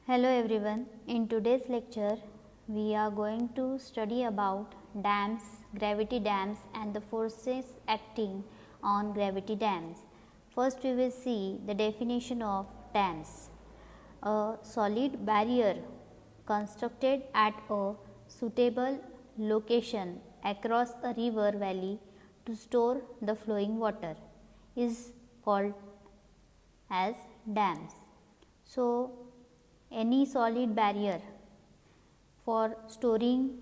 Hello everyone. In today's lecture, we are going to study about dams, gravity dams and the forces acting on gravity dams. First we will see the definition of dams. A solid barrier constructed at a suitable location across a river valley to store the flowing water is called as dams. So, any solid barrier for storing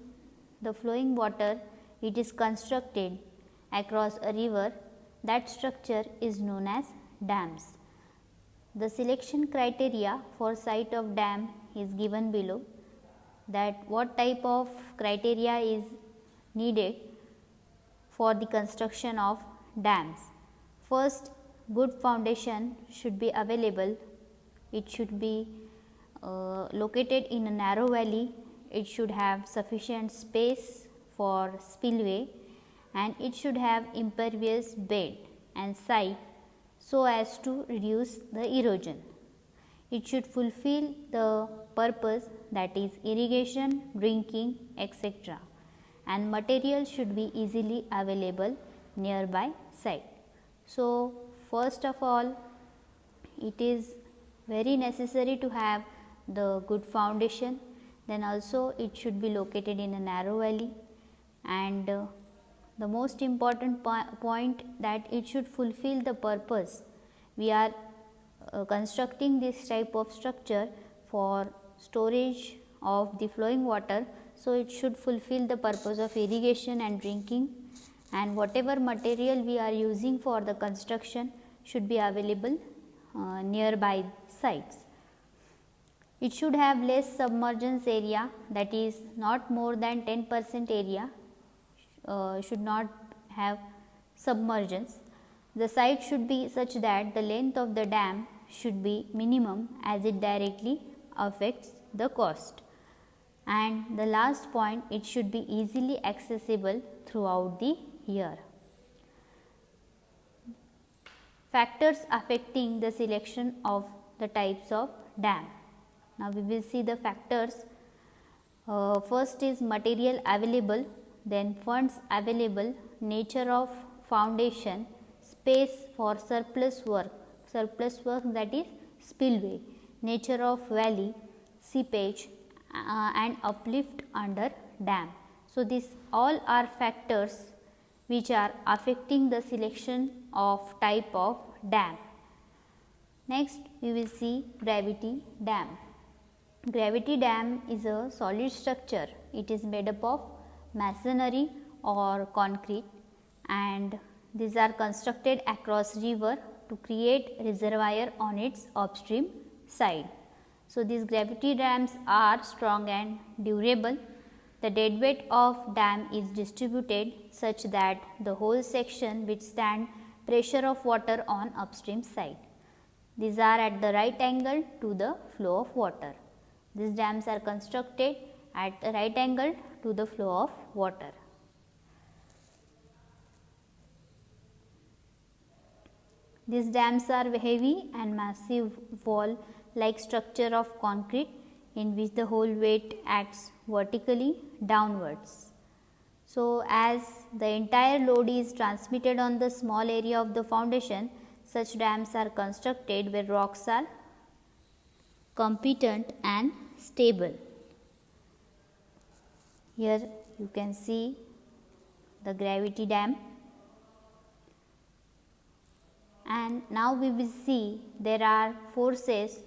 the flowing water, it is constructed across a river. That structure is known as dams. The selection criteria for site of dam is given below, that what type of criteria is needed for the construction of dams. First, good foundation should be available. It should be located in a narrow valley. It should have sufficient space for spillway, and it should have impervious bed and site so as to reduce the erosion. It should fulfill the purpose, that is irrigation, drinking, etc., and material should be easily available nearby site. So, first of all, it is very necessary to have the good foundation. Then also it should be located in a narrow valley, and the most important point, that it should fulfill the purpose. We are constructing this type of structure for storage of the flowing water, so it should fulfill the purpose of irrigation and drinking, and whatever material we are using for the construction should be available nearby sites. It should have less submergence area, that is not more than 10% area should not have submergence. The site should be such that the length of the dam should be minimum, as it directly affects the cost. And the last point, it should be easily accessible throughout the year. Factors affecting the selection of the types of dam. Now, we will see the factors. First is material available, then funds available, nature of foundation, space for surplus work that is spillway, nature of valley, seepage and uplift under dam. So, these all are factors which are affecting the selection of type of dam. Next, we will see gravity dam. Gravity dam is a solid structure. It is made up of masonry or concrete, and these are constructed across river to create reservoir on its upstream side. So, these gravity dams are strong and durable. The deadweight of dam is distributed such that the whole section withstand pressure of water on upstream side. These are at the right angle to the flow of water. These dams are constructed at the right angle to the flow of water. These dams are heavy and massive wall like structure of concrete, in which the whole weight acts vertically downwards. So, as the entire load is transmitted on the small area of the foundation, such dams are constructed where rocks are competent and stable. Here you can see the gravity dam, and now we will see there are forces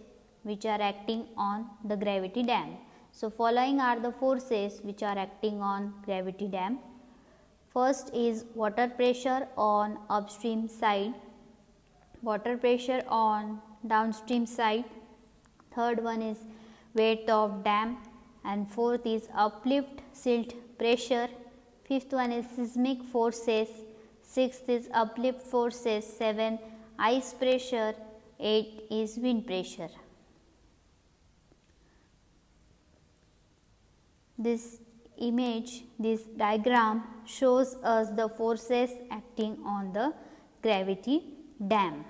which are acting on the gravity dam. So, following are the forces which are acting on gravity dam. First is water pressure on upstream side, water pressure on downstream side. Third one is weight of dam, and fourth is uplift silt pressure. Fifth one is seismic forces. Sixth is uplift forces. 7 ice pressure. 8 is wind pressure. This image, this diagram shows us the forces acting on the gravity dam.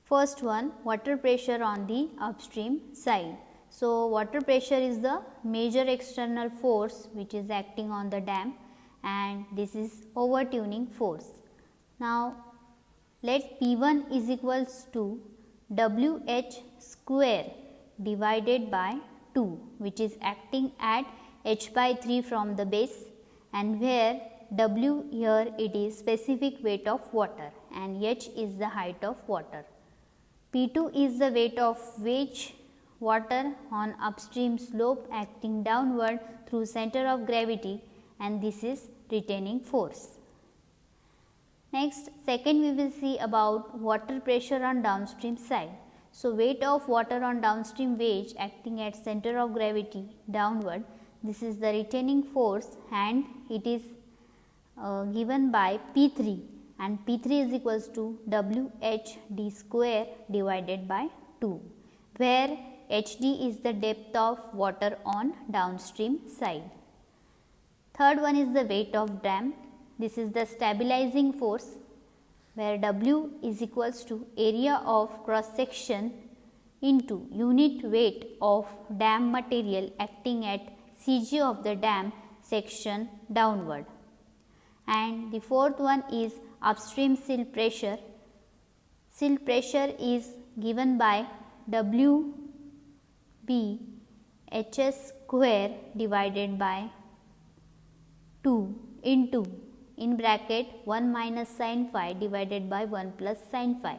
First one, water pressure on the upstream side. So, water pressure is the major external force which is acting on the dam, and this is overtuning force. Now, let P1 is equals to WH square divided by 2, which is acting at H by 3 from the base, and where W here it is specific weight of water and H is the height of water. P2 is the weight of which water on upstream slope acting downward through center of gravity, and this is retaining force. Next, second we will see about water pressure on downstream side. So, weight of water on downstream wedge acting at center of gravity downward, this is the retaining force, and it is given by P3, and P3 is equals to WHD square divided by 2, where HD is the depth of water on downstream side. Third one is the weight of dam. This is the stabilizing force, where W is equals to area of cross section into unit weight of dam material acting at CG of the dam section downward. And the fourth one is upstream silt pressure. Silt pressure is given by WB HS square divided by 2 into in bracket 1 minus sin phi divided by 1 plus sin phi,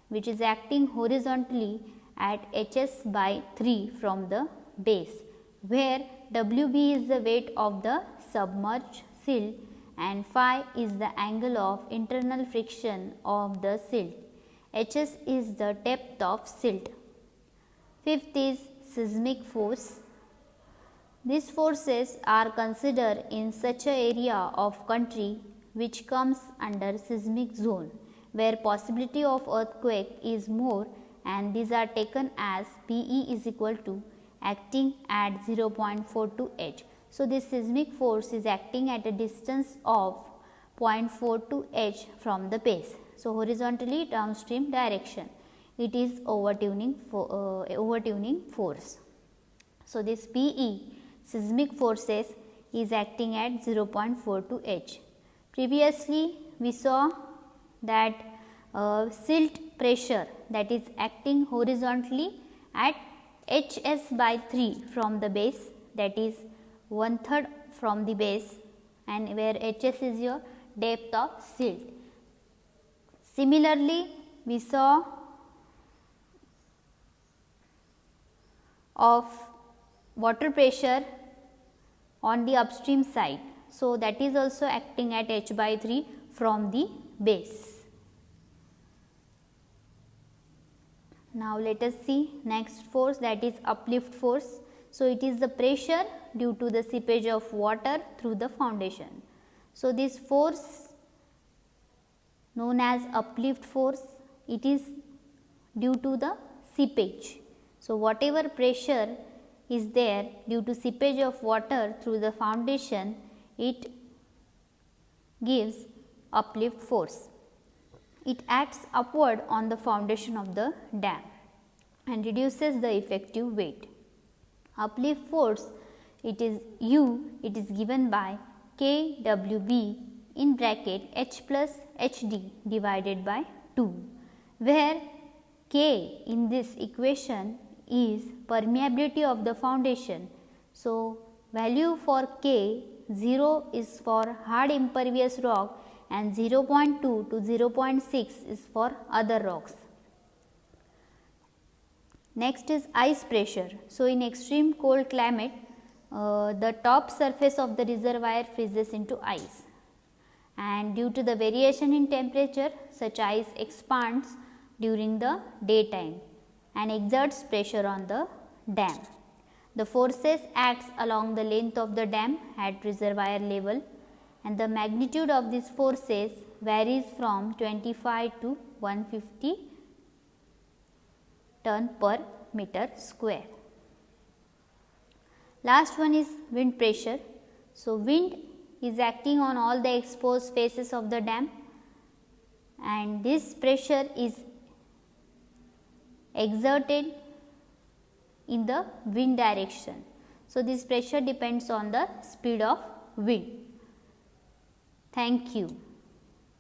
which is acting horizontally at HS by 3 from the base, where WB is the weight of the submerged silt and phi is the angle of internal friction of the silt. HS is the depth of silt. Fifth is seismic force. These forces are considered in such an area of country which comes under seismic zone, where possibility of earthquake is more, and these are taken as PE is equal to acting at 0.42 H. So, this seismic force is acting at a distance of 0.42 H from the base. So, horizontally downstream direction, it is overtuning force. So, this PE seismic forces is acting at 0.42 H. Previously, we saw that silt pressure, that is acting horizontally at HS by 3 from the base, that is 1/3 from the base, and where HS is your depth of silt. Similarly, we saw of water pressure on the upstream side. So, that is also acting at H by 3 from the base. Now, let us see next force, that is uplift force. So, it is the pressure due to the seepage of water through the foundation. So, this force known as uplift force, it is due to the seepage. So, whatever pressure is there due to seepage of water through the foundation, it gives uplift force. It acts upward on the foundation of the dam and reduces the effective weight. Uplift force, it is U, it is given by KWB in bracket H plus HD divided by 2, where K in this equation is permeability of the foundation. So, value for K, 0 is for hard impervious rock and 0.2 to 0.6 is for other rocks. Next is ice pressure. So, in extreme cold climate, the top surface of the reservoir freezes into ice, and due to the variation in temperature, such ice expands during the daytime and exerts pressure on the dam. The forces acts along the length of the dam at reservoir level, and the magnitude of these forces varies from 25 to 150 ton per meter square. Last one is wind pressure. So, wind is acting on all the exposed faces of the dam, and this pressure is exerted in the wind direction. So, this pressure depends on the speed of wind. Thank you.